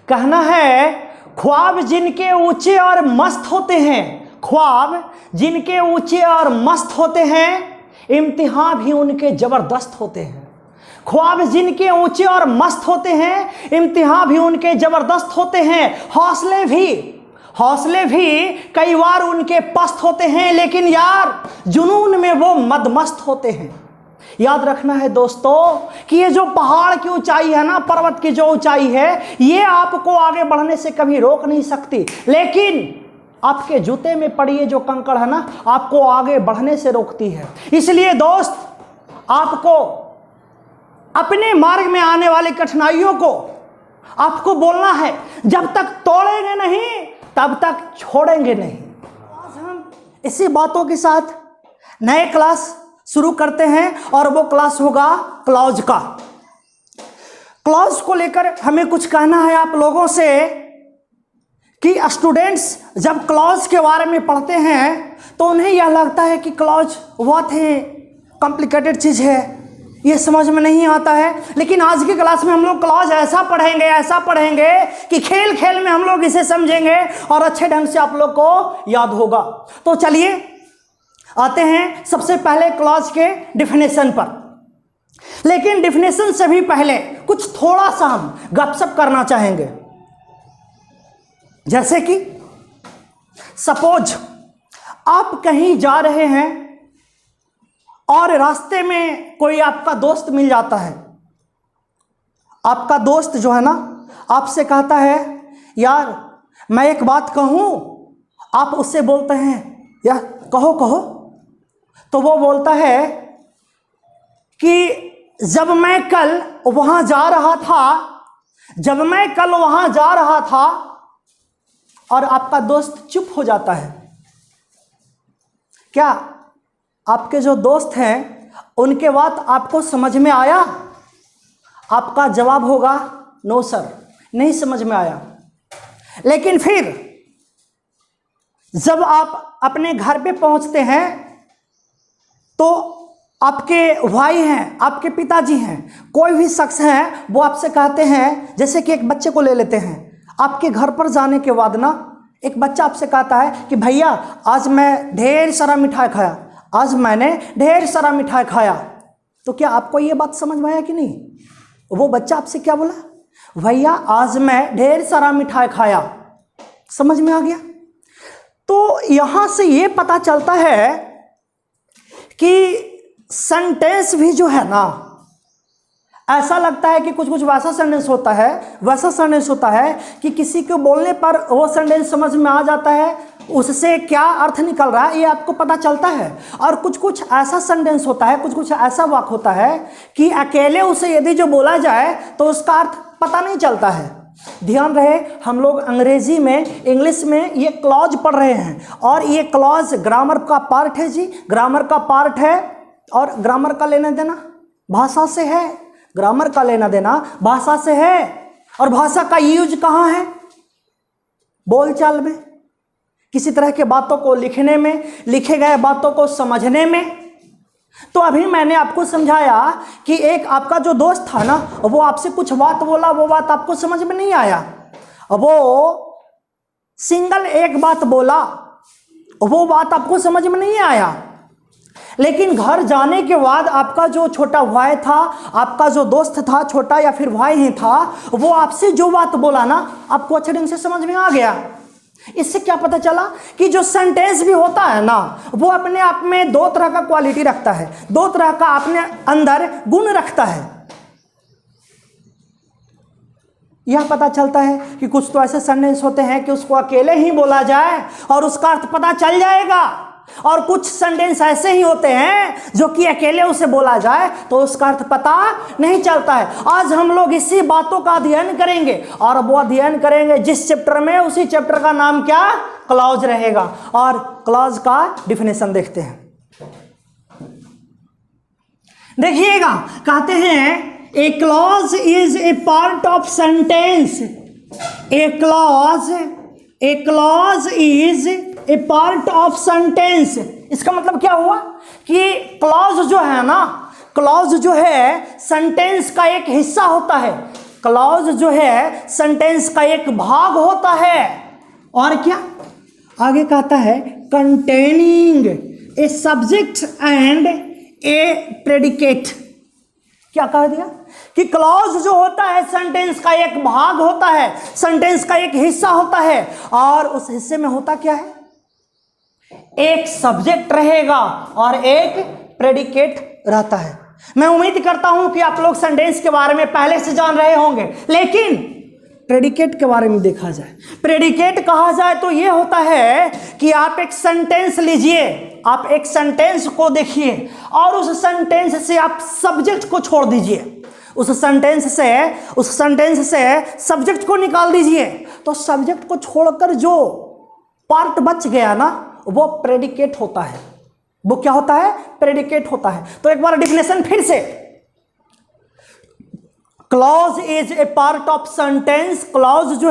कहना है ख्वाब जिनके ऊंचे और मस्त होते हैं, ख्वाब जिनके ऊंचे और मस्त होते हैं, इम्तिहान भी उनके ज़बरदस्त होते हैं। ख्वाब जिनके ऊंचे और मस्त होते हैं, इम्तिहान भी उनके ज़बरदस्त होते हैं। हौसले भी कई बार उनके पस्त होते हैं, लेकिन यार जुनून में वो मदमस्त होते हैं। याद रखना है दोस्तों कि ये जो पहाड़ की ऊंचाई है ना, पर्वत की जो ऊंचाई है, ये आपको आगे बढ़ने से कभी रोक नहीं सकती, लेकिन आपके जूते में पड़ी ये जो कंकड़ है ना, आपको आगे बढ़ने से रोकती है। इसलिए दोस्त, आपको अपने मार्ग में आने वाली कठिनाइयों को आपको बोलना है, जब तक तोड़ेंगे नहीं तब तक छोड़ेंगे नहीं। आज हम इसी बातों के साथ नए क्लास शुरू करते हैं और वो क्लास होगा क्लॉज का। क्लॉज को लेकर हमें कुछ कहना है आप लोगों से कि स्टूडेंट्स जब क्लॉज के बारे में पढ़ते हैं तो उन्हें यह लगता है कि क्लॉज बहुत ही कॉम्प्लिकेटेड चीज़ है, ये समझ में नहीं आता है। लेकिन आज की क्लास में हम लोग क्लॉज ऐसा पढ़ेंगे कि खेल खेल में हम लोग इसे समझेंगे और अच्छे ढंग से आप लोग को याद होगा। तो चलिए आते हैं सबसे पहले क्लॉज के डिफिनेशन पर। लेकिन डिफिनेशन से भी पहले कुछ थोड़ा सा हम गपशप करना चाहेंगे। जैसे कि सपोज आप कहीं जा रहे हैं और रास्ते में कोई आपका दोस्त मिल जाता है। आपका दोस्त जो है ना, आपसे कहता है यार मैं एक बात कहूँ, आप उससे बोलते हैं यार कहो कहो, तो वो बोलता है कि जब मैं कल वहाँ जा रहा था, और आपका दोस्त चुप हो जाता है। क्या आपके जो दोस्त हैं उनके बात आपको समझ में आया? आपका जवाब होगा नो सर, नहीं समझ में आया। लेकिन फिर जब आप अपने घर पे पहुंचते हैं तो आपके भाई हैं, आपके पिताजी हैं, कोई भी शख्स हैं, वो आपसे कहते हैं, जैसे कि एक बच्चे को ले लेते हैं। आपके घर पर जाने के बाद ना एक बच्चा आपसे कहता है कि भैया आज मैं ढेर सारा मिठाई खाया, आज मैंने ढेर सारा मिठाई खाया। तो क्या आपको ये बात समझ में आया कि नहीं? वो बच्चा आपसे क्या बोला? भैया आज मैं ढेर सारा मिठाई खाया। समझ में आ गया? तो यहाँ से ये पता चलता है कि सेंटेंस भी जो है ना, ऐसा लगता है कि कुछ कुछ वैसा सेंटेंस होता है कि किसी को बोलने पर वो सेंटेंस समझ में आ जाता है, उससे क्या अर्थ निकल रहा है ये आपको पता चलता है। और कुछ कुछ ऐसा सेंटेंस होता है, कुछ कुछ ऐसा वाक्य होता है कि अकेले उसे यदि जो बोला जाए तो उसका अर्थ पता नहीं चलता है। ध्यान रहे, हम लोग अंग्रेजी में, इंग्लिश में ये क्लॉज पढ़ रहे हैं और ये क्लॉज ग्रामर का पार्ट है जी, ग्रामर का पार्ट है। और ग्रामर का लेना देना भाषा से है, ग्रामर का लेना देना भाषा से है। और भाषा का यूज कहाँ है? बोलचाल में, किसी तरह के बातों को लिखने में, लिखे गए बातों को समझने में। तो अभी मैंने आपको समझाया कि एक आपका जो दोस्त था ना, वो आपसे कुछ बात बोला, वो बात आपको समझ में नहीं आया, वो सिंगल एक बात बोला, वो बात आपको समझ में नहीं आया। लेकिन घर जाने के बाद आपका जो छोटा भाई था, आपका जो दोस्त था, छोटा या फिर भाई ही था, वो आपसे जो बात बोला ना, आपको अच्छे ढंग से समझ में आ गया। इससे क्या पता चला कि जो सेंटेंस भी होता है ना, वो अपने आप में दो तरह का क्वालिटी रखता है, दो तरह का अपने अंदर गुण रखता है। यह पता चलता है कि कुछ तो ऐसे सेंटेंस होते हैं कि उसको अकेले ही बोला जाए और उसका अर्थ पता चल जाएगा, और कुछ सेंटेंस ऐसे ही होते हैं जो कि अकेले उसे बोला जाए तो उसका अर्थ पता नहीं चलता है। आज हम लोग इसी बातों का अध्ययन करेंगे, और वो अध्ययन करेंगे जिस चैप्टर में, उसी चैप्टर का नाम क्या? क्लॉज रहेगा। और क्लॉज का डिफिनेशन देखते हैं। देखिएगा, कहते हैं ए clause is a part of sentence. A clause is a part of sentence. इसका मतलब क्या हुआ कि क्लॉज जो है ना, क्लॉज जो है सेंटेंस का एक हिस्सा होता है। क्लॉज जो है सेंटेंस का एक भाग होता है। और क्या आगे कहता है, containing a subject and A predicate. क्या कह दिया कि क्लॉज जो होता है सेंटेंस का एक भाग होता है, सेंटेंस का एक हिस्सा होता है, और उस हिस्से में होता क्या है, एक सब्जेक्ट रहेगा और एक प्रेडिकेट रहता है। मैं उम्मीद करता हूं कि आप लोग सेंटेंस के बारे में पहले से जान रहे होंगे, लेकिन प्रेडिकेट के बारे में देखा जाए, प्रेडिकेट कहा जाए तो यह होता है कि आप एक सेंटेंस लीजिए, आप एक सेंटेंस को देखिए और उस सेंटेंस से आप सब्जेक्ट को छोड़ दीजिए, उस सेंटेंस से सब्जेक्ट को निकाल दीजिए, तो सब्जेक्ट को छोड़कर जो पार्ट बच गया ना, वो प्रेडिकेट होता है। वो क्या होता है, प्रेडिकेट होता है। तो एक बार डिफिनेशन फिर से, clause is a part of sentence. Clause जो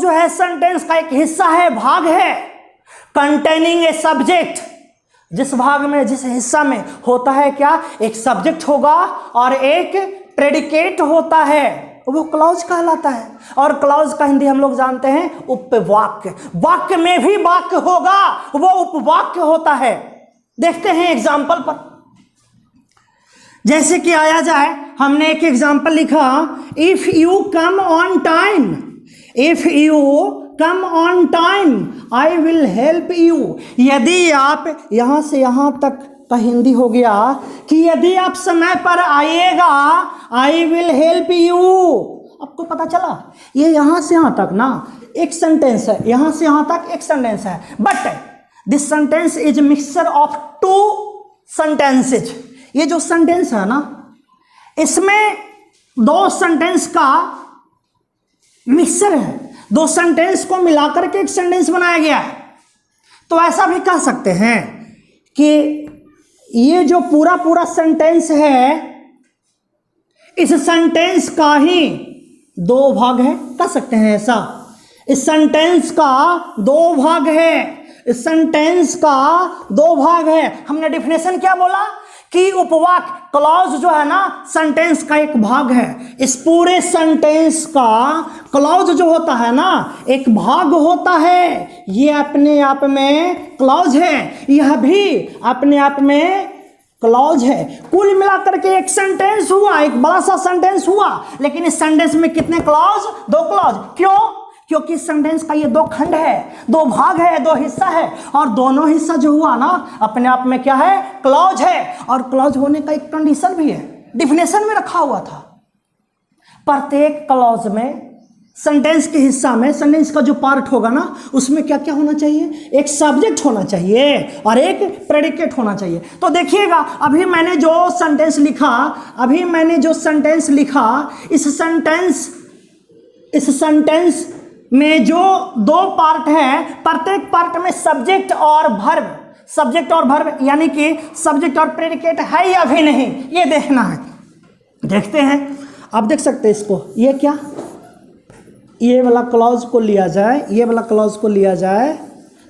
है सेंटेंस का एक हिस्सा है, भाग है। कंटेनिंग ए सब्जेक्ट, जिस भाग में, जिस हिस्सा में होता है क्या, एक सब्जेक्ट होगा और एक प्रेडिकेट होता है, वो क्लॉज कहलाता है। और क्लॉज का हिंदी हम लोग जानते हैं उपवाक्य। वाक्य में भी वाक्य होगा, वो उपवाक्य होता है। देखते हैं एग्जाम्पल पर, जैसे कि आया जाए, हमने एक एग्जाम्पल लिखा, if you come on time, if you come on time I will help you. यदि आप, यहां से यहां तक का हिंदी हो गया कि यदि आप समय पर आइएगा, आई विल हेल्प यू। आपको पता चला, ये यहां से यहां तक ना एक सेंटेंस है, यहां से यहां तक एक सेंटेंस है, but this sentence is mixture of two sentences. ये जो सेंटेंस है ना, इसमें दो सेंटेंस का मिक्सचर है, दो सेंटेंस को मिलाकर के एक सेंटेंस बनाया गया है। तो ऐसा भी कह सकते हैं कि ये जो पूरा सेंटेंस है, इस सेंटेंस का ही दो भाग है, कह सकते हैं ऐसा। इस सेंटेंस का दो भाग है, इस सेंटेंस का दो भाग है। हमने डिफिनेशन क्या बोला कि उपवाक्य, क्लॉज जो है ना सेंटेंस का एक भाग है। इस पूरे सेंटेंस का क्लॉज जो होता है ना एक भाग होता है। ये अपने आप में क्लॉज है, यह भी अपने आप में क्लॉज है। कुल मिलाकर के एक सेंटेंस हुआ, एक बड़ा सा सेंटेंस हुआ, लेकिन इस सेंटेंस में कितने क्लॉज, दो क्लॉज। क्यों? क्योंकि सेंटेंस का ये दो खंड है, दो भाग है, दो हिस्सा है, और दोनों हिस्सा जो हुआ ना अपने आप में क्या है, क्लॉज है। और क्लॉज होने का एक कंडीशन भी है, डिफिनेशन में रखा हुआ था। प्रत्येक क्लॉज में, सेंटेंस के हिस्सा में, सेंटेंस का जो पार्ट होगा ना उसमें क्या क्या होना चाहिए, एक सब्जेक्ट होना चाहिए और एक प्रेडिकेट होना चाहिए। तो देखिएगा, अभी मैंने जो सेंटेंस लिखा, इस सेंटेंस में जो दो पार्ट है, प्रत्येक पार्ट में सब्जेक्ट और वर्ब, यानी कि सब्जेक्ट और प्रेडिकेट है या भी नहीं, ये देखना है। देखते हैं, आप देख सकते हैं इसको। ये क्या, ये वाला क्लॉज को लिया जाए, ये वाला क्लॉज को लिया जाए,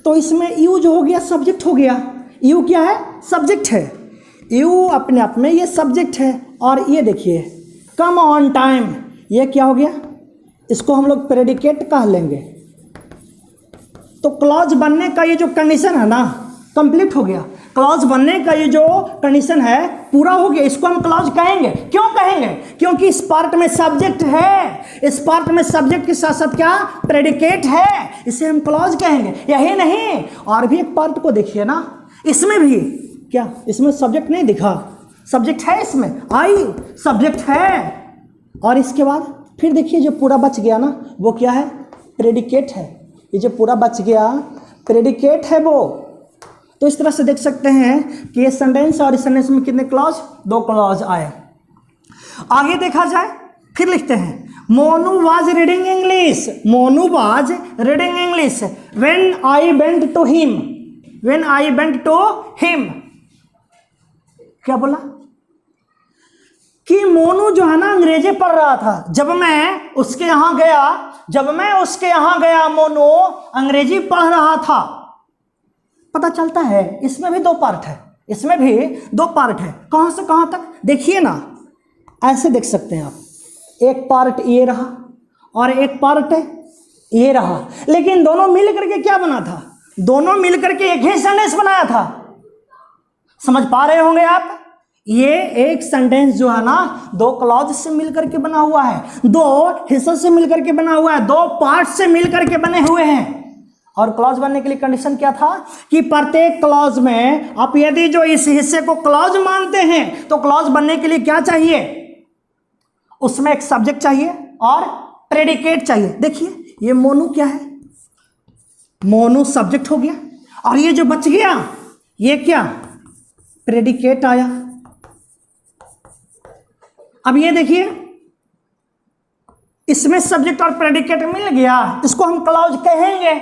तो इसमें यू जो हो गया सब्जेक्ट हो गया। यू क्या है, सब्जेक्ट है। यू अपने आप में ये सब्जेक्ट है। और ये देखिए कम ऑन टाइम, ये क्या हो गया, इसको हम लोग प्रेडिकेट कह लेंगे। तो क्लॉज बनने का ये जो कंडीशन है ना कंप्लीट हो गया। क्लॉज बनने का ये जो कंडीशन है पूरा हो गया, इसको हम क्लॉज कहेंगे। क्यों कहेंगे? क्योंकि इस पार्ट में सब्जेक्ट है, इस पार्ट में सब्जेक्ट के साथ साथ क्या, प्रेडिकेट है, इसे हम क्लॉज कहेंगे। यही नहीं, और भी एक पार्ट को देखिए ना, इसमें भी क्या, इसमें सब्जेक्ट नहीं दिखा, सब्जेक्ट है, इसमें आई सब्जेक्ट है। और इसके बाद फिर देखिए जो पूरा बच गया ना वो क्या है, प्रेडिकेट है। ये जो पूरा बच गया प्रेडिकेट है वो। तो इस तरह से देख सकते हैं कि ये सेंटेंस और इस सेंटेंस में कितने क्लॉज, दो क्लॉज आए। आगे देखा जाए, फिर लिखते हैं, Monu was reading English, Monu was reading English when I went to him, when I went to him. क्या बोला कि मोनू जो है ना अंग्रेजी पढ़ रहा था, जब मैं उसके यहां गया, मोनू अंग्रेजी पढ़ रहा था। पता चलता है इसमें भी दो पार्ट है, इसमें भी दो पार्ट है। कहां से कहां तक देखिए ना, ऐसे देख सकते हैं आप, एक पार्ट ये रहा और एक पार्ट ये रहा, लेकिन दोनों मिल करके क्या बना था? दोनों मिल करके एक ही सेंटेंस बनाया था। समझ पा रहे होंगे आप? ये एक सेंटेंस जो है ना, दो क्लॉज से मिलकर के बना हुआ है, दो हिस्सों से मिलकर के बना हुआ है, दो पार्ट से मिलकर के बने हुए हैं। और क्लॉज बनने के लिए कंडीशन क्या था कि प्रत्येक क्लॉज में आप यदि जो इस हिस्से को क्लॉज मानते हैं तो क्लॉज बनने के लिए क्या चाहिए? उसमें एक सब्जेक्ट चाहिए और प्रेडिकेट चाहिए। देखिए ये मोनू क्या है? मोनू सब्जेक्ट हो गया, और ये जो बच गया ये क्या? प्रेडिकेट आया। अब ये देखिए, इसमें सब्जेक्ट और प्रेडिकेट मिल गया, इसको हम क्लॉज कहेंगे।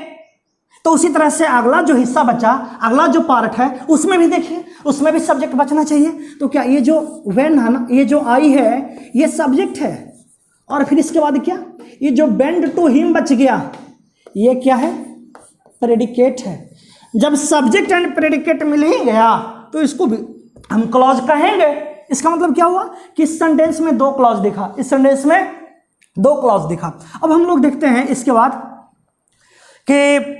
तो उसी तरह से अगला जो हिस्सा बचा, अगला जो पार्ट है, उसमें भी देखिए, उसमें भी सब्जेक्ट बचना चाहिए। तो क्या ये जो वेन है ना, ये जो आई है, ये सब्जेक्ट है, और फिर इसके बाद क्या? ये जो बेंड टू हिम बच गया, ये क्या है? प्रेडिकेट है। जब सब्जेक्ट एंड प्रेडिकेट मिल ही गया तो इसको भी हम क्लॉज कहेंगे। इसका मतलब क्या हुआ कि इस सेंटेंस में दो क्लॉज दिखा, इस सेंटेंस में दो क्लॉज दिखा। अब हम लोग देखते हैं इसके बाद कि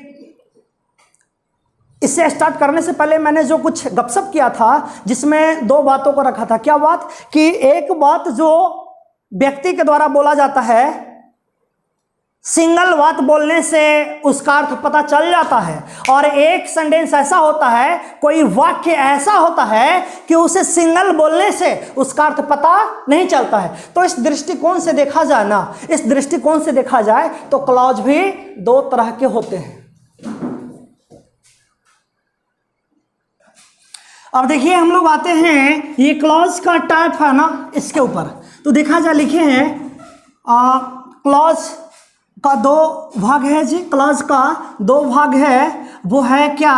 इससे स्टार्ट करने से पहले मैंने जो कुछ गपशप किया था, जिसमें दो बातों को रखा था। क्या बात? कि एक बात जो व्यक्ति के द्वारा बोला जाता है, सिंगल बात बोलने से उसका अर्थ पता चल जाता है, और एक सेंटेंस ऐसा होता है, कोई वाक्य ऐसा होता है कि उसे सिंगल बोलने से उसका अर्थ पता नहीं चलता है। तो इस दृष्टिकोण से देखा जाए ना, इस दृष्टिकोण से देखा जाए तो क्लॉज भी दो तरह के होते हैं। अब देखिए हम लोग आते हैं ये क्लॉज का टाइप है ना, इसके ऊपर तो देखा जाए, लिखे हैं क्लॉज का दो भाग है जी। क्लॉज का दो भाग है, वो है क्या?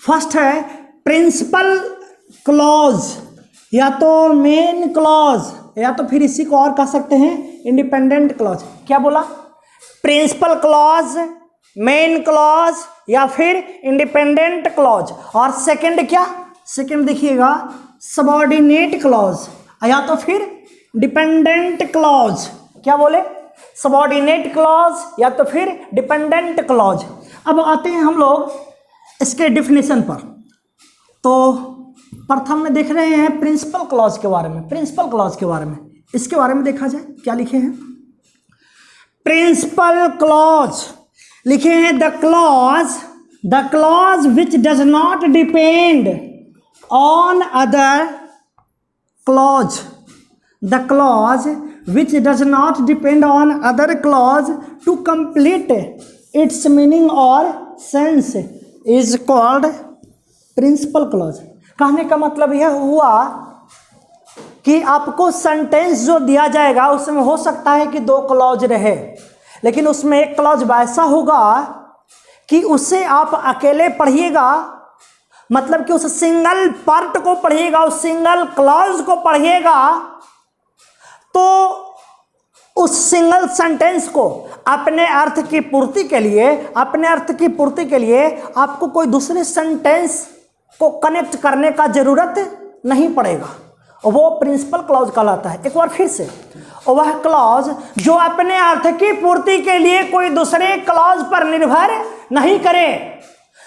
फर्स्ट है प्रिंसिपल क्लॉज, या तो मेन क्लॉज, या तो फिर इसी को और कह सकते हैं इंडिपेंडेंट क्लॉज। क्या बोला? प्रिंसिपल क्लॉज, मेन क्लॉज, या फिर इंडिपेंडेंट क्लॉज। और सेकंड क्या? सेकंड देखिएगा सबऑर्डिनेट क्लॉज, या तो फिर डिपेंडेंट क्लॉज। क्या बोले? सबऑर्डिनेट क्लॉज या तो फिर डिपेंडेंट क्लॉज। अब आते हैं हम लोग इसके डिफिनेशन पर। तो प्रथम में देख रहे हैं प्रिंसिपल क्लॉज के बारे में। प्रिंसिपल क्लॉज के बारे में, इसके बारे में देखा जाए, क्या लिखे हैं? प्रिंसिपल क्लॉज लिखे हैं the clause which does not depend on other clause, the clause which does not depend on other clause to complete its meaning or sense is called principal clause। कहने का मतलब यह हुआ कि आपको सेंटेंस जो दिया जाएगा उसमें हो सकता है कि दो क्लॉज रहे, लेकिन उसमें एक क्लॉज वैसा होगा कि उसे आप अकेले पढ़िएगा, मतलब कि उस सिंगल पार्ट को पढ़िएगा, उस सिंगल क्लॉज को पढ़िएगा, तो उस सिंगल सेंटेंस को अपने अर्थ की पूर्ति के लिए, अपने अर्थ की पूर्ति के लिए आपको कोई दूसरे सेंटेंस को कनेक्ट करने का जरूरत नहीं पड़ेगा। वो प्रिंसिपल क्लॉज कहलाता है। एक बार फिर से, वह क्लॉज जो अपने अर्थ की पूर्ति के लिए कोई दूसरे क्लॉज पर निर्भर नहीं करे,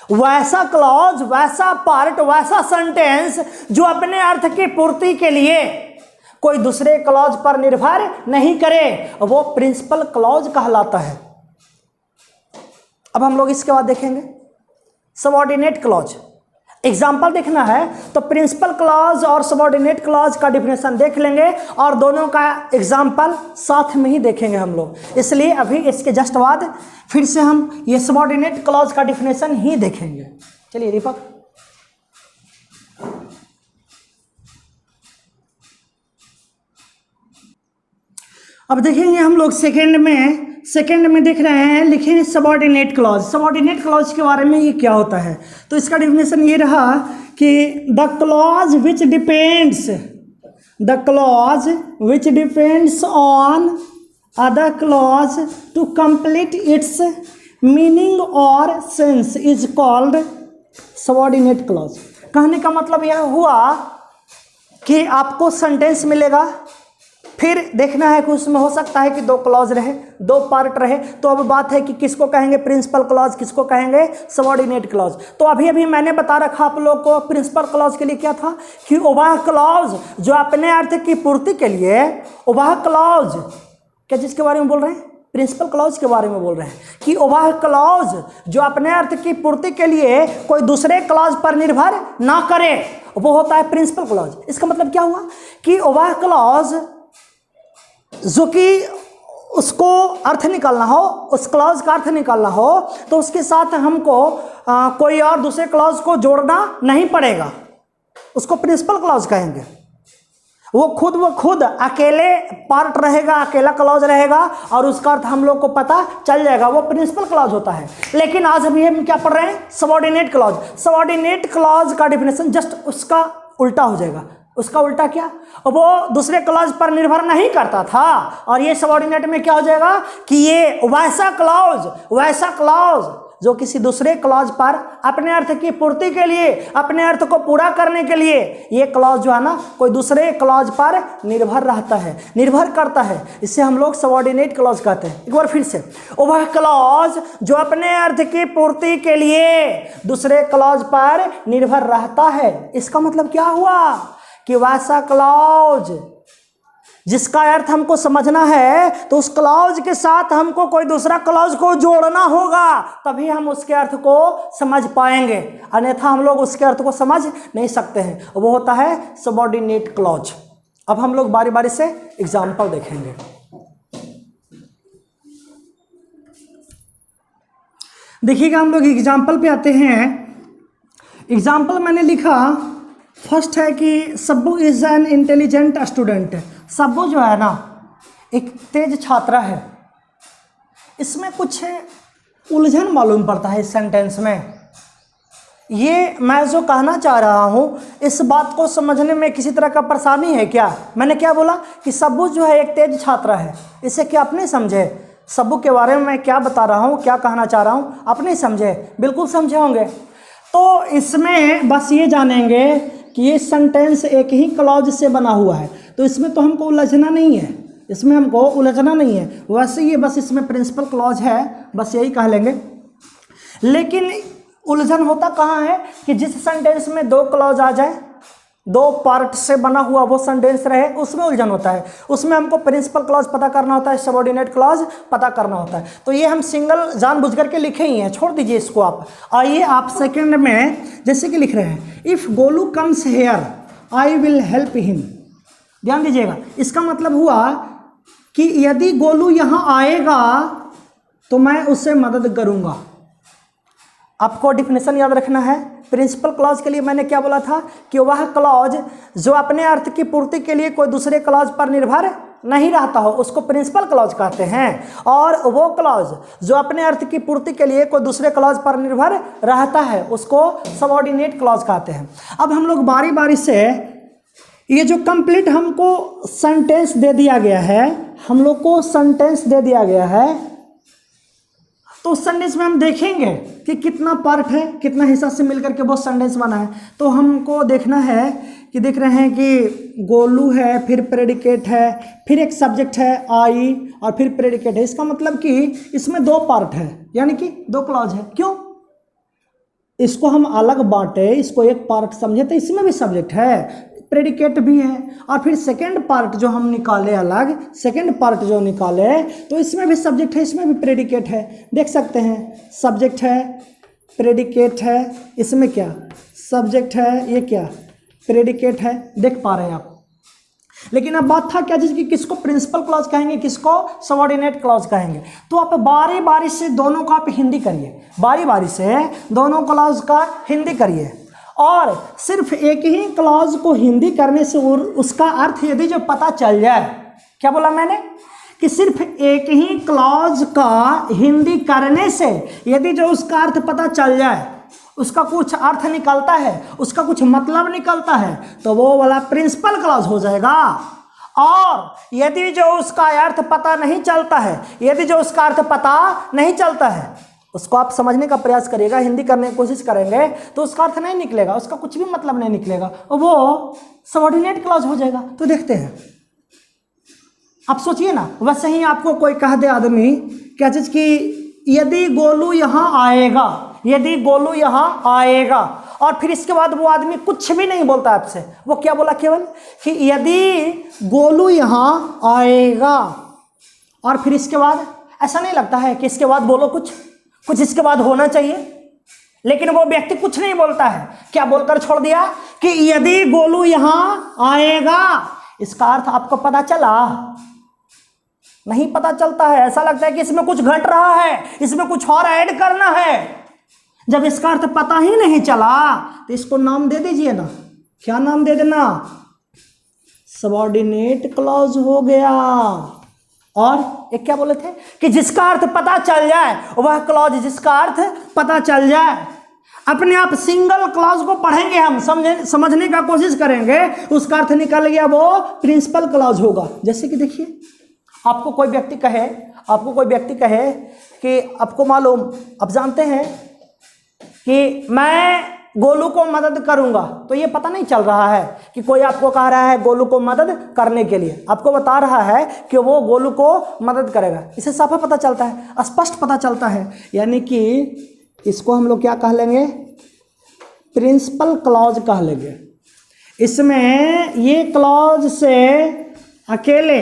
वैसा क्लॉज, वैसा पार्ट, वैसा सेंटेंस जो अपने अर्थ की पूर्ति के लिए कोई दूसरे क्लॉज पर निर्भर नहीं करे, वो प्रिंसिपल क्लॉज कहलाता है। अब हम लोग इसके बाद देखेंगे सबऑर्डिनेट क्लॉज। एग्जाम्पल देखना है तो प्रिंसिपल क्लॉज और सबऑर्डिनेट क्लॉज का डिफिनेशन देख लेंगे, और दोनों का एग्जाम्पल साथ में ही देखेंगे हम लोग। इसलिए अभी इसके जस्ट बाद फिर से हम ये सबऑर्डिनेट क्लॉज का डिफिनेशन ही देखेंगे। चलिए दीपक। अब देखेंगे हम लोग सेकंड में देख रहे हैं, लिखे हैं सबऑर्डिनेट क्लॉज। सबऑर्डिनेट क्लॉज के बारे में ये क्या होता है? तो इसका डिफिनेशन ये रहा कि the clause which depends on other clause to complete its meaning और sense is called subordinate clause. कहने का मतलब यह हुआ कि आपको सेंटेंस मिलेगा, फिर देखना है कि उसमें हो सकता है कि दो क्लॉज रहे, दो पार्ट रहे। तो अब बात है कि किसको कहेंगे प्रिंसिपल क्लॉज, किसको कहेंगे सबऑर्डिनेट क्लॉज। तो अभी अभी मैंने बता रखा आप लोग को प्रिंसिपल क्लॉज के लिए क्या था कि वह क्लॉज जो अपने अर्थ की पूर्ति के लिए, वह क्लॉज क्या जिसके बारे में बोल रहे हैं, प्रिंसिपल क्लॉज के बारे में बोल रहे हैं कि वह क्लॉज जो अपने अर्थ की पूर्ति के लिए कोई दूसरे क्लॉज पर निर्भर ना करे, वो होता है प्रिंसिपल क्लॉज। इसका मतलब क्या हुआ कि वह क्लॉज जो कि उसको अर्थ निकालना हो, उस क्लॉज का अर्थ निकालना हो, तो उसके साथ हमको कोई और दूसरे क्लॉज को जोड़ना नहीं पड़ेगा, उसको प्रिंसिपल क्लॉज कहेंगे। वो खुद अकेले पार्ट रहेगा, अकेला क्लॉज रहेगा और उसका अर्थ हम लोग को पता चल जाएगा, वो प्रिंसिपल क्लॉज होता है। लेकिन आज अभी हम क्या पढ़ रहे हैं, सबऑर्डिनेट क्लॉज। सबऑर्डिनेट क्लॉज का डेफिनेशन जस्ट उसका उल्टा हो जाएगा। उसका उल्टा क्या, वो दूसरे क्लॉज पर निर्भर नहीं करता था, और ये सबऑर्डिनेट में क्या हो जाएगा कि ये वैसा क्लॉज जो किसी दूसरे क्लॉज पर अपने अर्थ की पूर्ति के लिए, अपने अर्थ को पूरा करने के लिए, ये क्लॉज जो है ना कोई दूसरे क्लॉज पर निर्भर रहता है, निर्भर करता है, इसे हम लोग सबऑर्डिनेट क्लॉज कहते हैं। एक बार फिर से, वह क्लॉज जो अपने अर्थ की पूर्ति के लिए दूसरे क्लॉज पर निर्भर रहता है। इसका मतलब क्या हुआ कि वैसा क्लॉज जिसका अर्थ हमको समझना है, तो उस क्लॉज के साथ हमको कोई दूसरा क्लॉज को जोड़ना होगा, तभी हम उसके अर्थ को समझ पाएंगे, अन्यथा हम लोग उसके अर्थ को समझ नहीं सकते हैं। वो होता है सबऑर्डिनेट क्लॉज। अब हम लोग बारी बारी से एग्जाम्पल देखेंगे। देखिएगा, हम लोग एग्जाम्पल पे आते हैं। एग्जाम्पल मैंने लिखा, फर्स्ट है कि Sabbu is an intelligent student. Sabbu जो है ना एक तेज छात्रा है। इसमें कुछ उलझन मालूम पड़ता है इस सेंटेंस में। ये मैं जो कहना चाह रहा हूँ, इस बात को समझने में किसी तरह का परेशानी है क्या? मैंने क्या बोला कि सब्बू जो है एक तेज छात्रा है। इसे क्या आप नहीं समझे? सब्बू के बारे में मैं क्या बता रहा हूँ, क्या कहना चाह रहा हूँ, आप नहीं समझे? बिल्कुल समझे होंगे। तो इसमें बस ये जानेंगे कि ये सेंटेंस एक ही क्लॉज से बना हुआ है, तो इसमें तो हमको उलझना नहीं है, इसमें हमको उलझना नहीं है। वैसे ये बस इसमें प्रिंसिपल क्लॉज है, बस यही कह लेंगे। लेकिन उलझन होता कहाँ है कि जिस सेंटेंस में दो क्लॉज आ जाए, दो पार्ट से बना हुआ वो सेंटेंस रहे, उसमें उलझन होता है। उसमें हमको प्रिंसिपल क्लॉज पता करना होता है, सबऑर्डिनेट क्लॉज पता करना होता है। तो ये हम सिंगल जानबूझ करके लिखे ही हैं, छोड़ दीजिए इसको आप। आइए आप सेकंड में जैसे कि लिख रहे हैं, if Golu comes here I will help him. ध्यान दीजिएगा, इसका मतलब हुआ कि यदि गोलू यहाँ आएगा तो मैं उससे मदद करूँगा। आपको डिफिनेशन याद रखना है। प्रिंसिपल क्लॉज के लिए मैंने क्या बोला था कि वह क्लॉज जो अपने अर्थ की पूर्ति के लिए कोई दूसरे क्लॉज पर निर्भर नहीं रहता हो, उसको प्रिंसिपल क्लॉज कहते हैं। और वो क्लॉज जो अपने अर्थ की पूर्ति के लिए कोई दूसरे क्लॉज पर निर्भर रहता है, उसको सबऑर्डिनेट क्लॉज कहते हैं। अब हम लोग बारी बारी से ये जो कंप्लीट हमको सेंटेंस दे दिया गया है, हम लोग को सेंटेंस दे दिया गया है, तो उस सेंटेंस में हम देखेंगे कि कितना पार्ट है, कितना हिस्सा से मिलकर के वो सेंटेंस बना है। तो हमको देखना है कि देख रहे हैं कि गोलू है, फिर प्रेडिकेट है, फिर एक सब्जेक्ट है आई, और फिर प्रेडिकेट है। इसका मतलब कि इसमें दो पार्ट है, यानी कि दो क्लॉज है। क्यों? इसको हम अलग बांटे, इसको एक पार्ट समझे, तो इसमें भी सब्जेक्ट है, प्रेडिकेट भी है, और फिर सेकंड पार्ट जो हम निकाले अलग, सेकंड पार्ट जो निकाले, तो इसमें भी सब्जेक्ट है, इसमें भी प्रेडिकेट है। देख सकते हैं, सब्जेक्ट है, प्रेडिकेट है, इसमें क्या सब्जेक्ट है, ये क्या प्रेडिकेट है, देख पा रहे हैं आप। लेकिन अब बात था क्या जिसकी, किसको प्रिंसिपल क्लॉज कहेंगे, किसको सबऑर्डिनेट क्लॉज कहेंगे। तो आप बारी बारी से दोनों का आप हिंदी करिए, बारी बारी से दोनों क्लॉज का हिंदी करिए, और सिर्फ एक ही क्लॉज को हिंदी करने से उसका अर्थ यदि जो पता चल जाए, क्या बोला मैंने कि सिर्फ एक ही क्लॉज का हिंदी करने से यदि जो उसका अर्थ पता चल जाए, उसका कुछ अर्थ निकलता है, उसका कुछ मतलब निकलता है, तो वो वाला प्रिंसिपल क्लॉज हो जाएगा। और यदि जो उसका अर्थ पता नहीं चलता है, यदि जो उसका अर्थ पता नहीं चलता है, उसको आप समझने का प्रयास करिएगा, हिंदी करने की कोशिश करेंगे, तो उसका अर्थ नहीं निकलेगा, उसका कुछ भी मतलब नहीं निकलेगा, वो सबऑर्डिनेट क्लॉज हो जाएगा। तो देखते हैं, आप सोचिए ना, वैसे ही आपको कोई कह दे आदमी क्या चीज कि यदि गोलू यहाँ आएगा, यदि गोलू यहाँ आएगा, और फिर इसके बाद वो आदमी कुछ भी नहीं बोलता आपसे, वो क्या बोला केवल कि यदि गोलू यहाँ आएगा, और फिर इसके बाद ऐसा नहीं लगता है कि इसके बाद बोलो कुछ इसके बाद होना चाहिए, लेकिन वो व्यक्ति कुछ नहीं बोलता है। क्या बोलकर छोड़ दिया कि यदि गोलू यहाँ आएगा। इसका अर्थ आपको पता चला? नहीं पता चलता है, ऐसा लगता है कि इसमें कुछ घट रहा है, इसमें कुछ और ऐड करना है। जब इसका अर्थ पता ही नहीं चला तो इसको नाम दे दीजिए ना। क्या नाम दे देना? सबऑर्डिनेट क्लॉज हो गया। और एक क्या बोले थे कि जिसका अर्थ पता चल जाए वह क्लॉज, जिसका अर्थ पता चल जाए। अपने आप सिंगल क्लॉज को पढ़ेंगे हम, समझने का कोशिश करेंगे, उसका अर्थ निकल गया वो प्रिंसिपल क्लॉज होगा। जैसे कि देखिए, आपको कोई व्यक्ति कहे कि आपको मालूम, आप जानते हैं कि मैं गोलू को मदद करूंगा, तो ये पता नहीं चल रहा है कि कोई आपको कह रहा है गोलू को मदद करने के लिए, आपको बता रहा है कि वो गोलू को मदद करेगा। इसे साफ पता चलता है, स्पष्ट पता चलता है। यानी कि इसको हम लोग क्या कह लेंगे? प्रिंसिपल क्लॉज कह लेंगे। इसमें ये क्लॉज से अकेले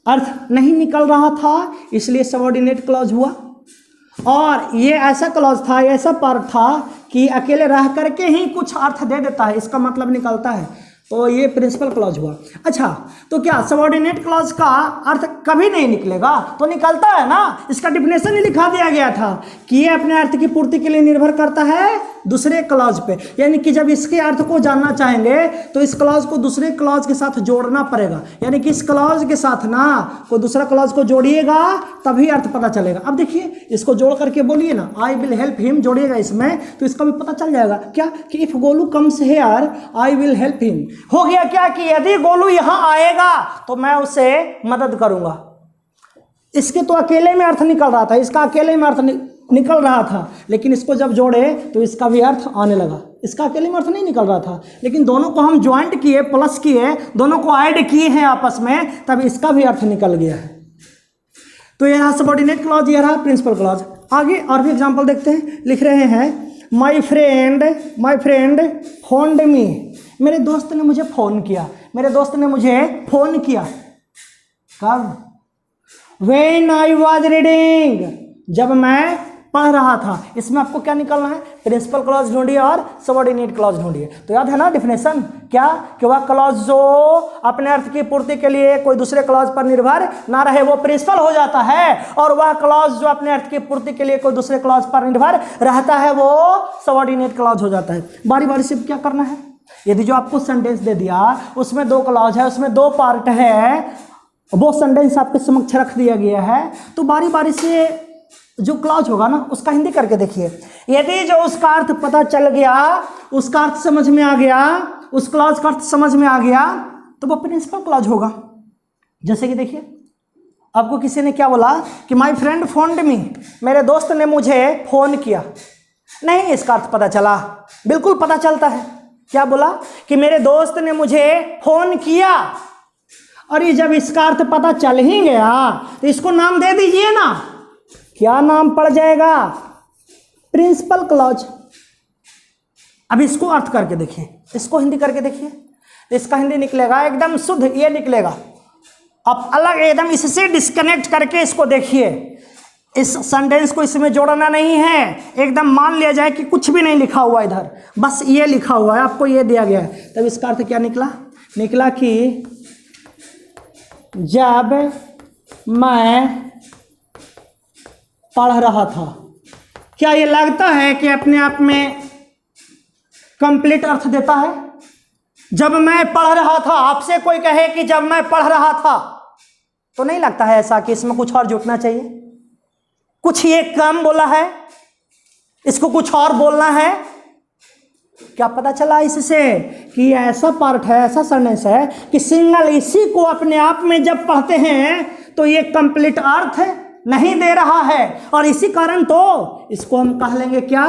अर्थ नहीं निकल रहा था, इसलिए सबऑर्डिनेट क्लॉज हुआ। और ये ऐसा क्लॉज था, ऐसा पार्ट था कि अकेले रह करके ही कुछ अर्थ दे देता है, इसका मतलब निकलता है, तो ये प्रिंसिपल क्लॉज हुआ। अच्छा, तो क्या सबऑर्डिनेट क्लॉज का अर्थ कभी नहीं निकलेगा? तो निकलता है ना, इसका डिफिनेशन ही लिखा दिया गया था कि ये अपने अर्थ की पूर्ति के लिए निर्भर करता है दूसरे क्लॉज पे। यानी कि जब इसके अर्थ को जानना चाहेंगे तो इस क्लॉज को दूसरे क्लॉज के साथ जोड़ना पड़ेगा। यानी कि इस क्लॉज के साथ ना कोई दूसरा क्लॉज को जोड़िएगा तभी अर्थ पता चलेगा। अब देखिए, इसको जोड़ करके बोलिए ना, आई विल हेल्प हिम, जोड़िएगा इसमें तो इसका भी पता चल जाएगा। क्या कि if Golu comes here I will help him. हो गया क्या कि यदि गोलू यहां आएगा तो मैं उसे मदद करूंगा। इसके तो अकेले में अर्थ निकल रहा था, इसका अकेले में अर्थ निकल रहा था, लेकिन इसको जब जोड़े तो इसका भी अर्थ आने लगा। इसका अकेले में अर्थ नहीं निकल रहा था, लेकिन दोनों को हम ज्वाइंट किए, प्लस किए, दोनों को ऐड किए हैं आपस में, तब इसका भी अर्थ निकल गया है। तो यह रहा सबऑर्डिनेट क्लॉज, यह रहा प्रिंसिपल क्लॉज। आगे और भी एग्जाम्पल देखते हैं। लिख रहे हैं माई फ्रेंड फोन्ड मी। मेरे दोस्त ने मुझे फ़ोन किया, मेरे दोस्त ने मुझे फ़ोन किया। कब? When I was reading, जब मैं पढ़ रहा था। इसमें आपको क्या निकालना है? प्रिंसिपल क्लॉज ढूंढिए और सबऑर्डिनेट क्लॉज ढूंढिए। तो याद है ना डिफिनेशन क्या? कि वह क्लॉज जो अपने अर्थ की पूर्ति के लिए कोई दूसरे क्लॉज पर निर्भर ना रहे वो प्रिंसिपल हो जाता है, और वह क्लॉज जो अपने अर्थ की पूर्ति के लिए कोई दूसरे क्लॉज पर निर्भर रहता है वो सबऑर्डिनेट क्लॉज हो जाता है। बारी बारी से क्या करना है? यदि जो आपको सेंटेंस दे दिया उसमें दो क्लॉज है, उसमें दो पार्ट है, वो सेंटेंस आपके समक्ष रख दिया गया है, तो बारी बारी से जो क्लॉज होगा ना उसका हिंदी करके देखिए। यदि जो उसका अर्थ पता चल गया, उसका अर्थ समझ में आ गया, उस क्लॉज का अर्थ समझ में आ गया, तो वो प्रिंसिपल क्लॉज होगा। जैसे कि देखिए, आपको किसी ने क्या बोला कि माय फ्रेंड फोन्ड मी, मेरे दोस्त ने मुझे फ़ोन किया। नहीं, इसका अर्थ पता चला, बिल्कुल पता चलता है। क्या बोला कि मेरे दोस्त ने मुझे फ़ोन किया, और ये जब इसका अर्थ पता चल ही गया तो इसको नाम दे दीजिए ना। क्या नाम पड़ जाएगा? Principal clause. अब इसको अर्थ करके देखिए, इसको हिंदी करके देखिए, इसका हिंदी निकलेगा एकदम शुद्ध, ये निकलेगा। अब अलग एकदम इससे डिस्कनेक्ट करके इसको देखिए, इस सेंटेंस को इसमें जोड़ना नहीं है, एकदम मान लिया जाए कि कुछ भी नहीं लिखा हुआ इधर, बस ये लिखा हुआ है, आपको ये दिया गया है। तब इसका अर्थ क्या निकला? निकला कि जब मैं पढ़ रहा था। क्या ये लगता है कि अपने आप में कंप्लीट अर्थ देता है? जब मैं पढ़ रहा था, आपसे कोई कहे कि जब मैं पढ़ रहा था, तो नहीं लगता है ऐसा कि इसमें कुछ और जुटना चाहिए? कुछ ये कम बोला है, इसको कुछ और बोलना है। क्या पता चला इससे कि ऐसा पार्ट है, ऐसा सेंटेंस है कि सिंगल इसी को अपने आप में जब पढ़ते हैं तो ये कंप्लीट अर्थ नहीं दे रहा है, और इसी कारण तो इसको हम कह लेंगे क्या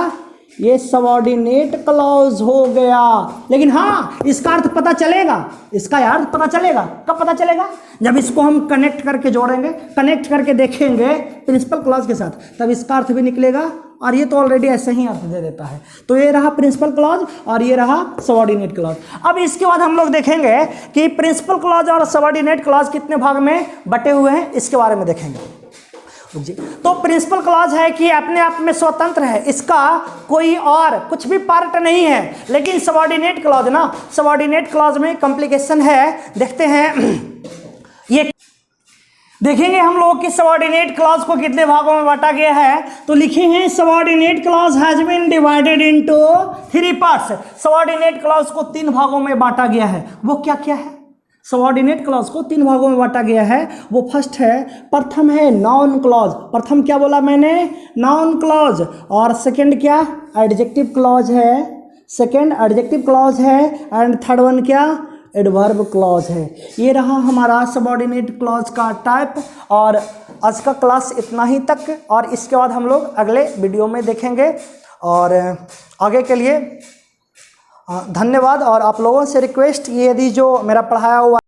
ये सबऑर्डिनेट क्लॉज हो गया। लेकिन हाँ, इसका अर्थ पता चलेगा, इसका अर्थ पता चलेगा। कब पता चलेगा? जब इसको हम कनेक्ट करके जोड़ेंगे, कनेक्ट करके देखेंगे प्रिंसिपल क्लॉज के साथ, तब इसका अर्थ भी निकलेगा। और ये तो ऑलरेडी ऐसे ही अर्थ दे देता है। तो ये रहा प्रिंसिपल क्लॉज और ये रहा सबऑर्डिनेट क्लॉज। अब इसके बाद हम लोग देखेंगे कि प्रिंसिपल क्लॉज और सबऑर्डिनेट क्लॉज कितने भाग में बटे हुए हैं, इसके बारे में देखेंगे जी। तो प्रिंसिपल क्लॉज है कि अपने आप में स्वतंत्र है, इसका कोई और कुछ भी पार्ट नहीं है। लेकिन सबऑर्डिनेट क्लॉज ना, सबऑर्डिनेट क्लॉज में कॉम्प्लिकेशन है। देखते हैं, ये देखेंगे हम लोग कि सबऑर्डिनेट क्लॉज को कितने भागों में बांटा गया है। तो लिखे हैं subordinate clause has been divided into 3 parts. Subordinate clause को 3 भागों में बांटा गया है। वो क्या क्या है? सबऑर्डिनेट क्लॉज को 3 भागों में बांटा गया है। वो फर्स्ट है, प्रथम है नाउन क्लॉज। प्रथम क्या बोला मैंने? Noun clause. और सेकंड क्या? एडजेक्टिव क्लॉज है। सेकंड एडजेक्टिव क्लॉज है। एंड थर्ड वन क्या? एडवर्ब क्लॉज है। ये रहा हमारा सबऑर्डिनेट क्लॉज का टाइप। और आज का क्लास इतना ही तक, और इसके बाद हम लोग अगले वीडियो में देखेंगे। और आगे के लिए धन्यवाद। और आप लोगों से रिक्वेस्ट, ये यदि जो मेरा पढ़ाया हुआ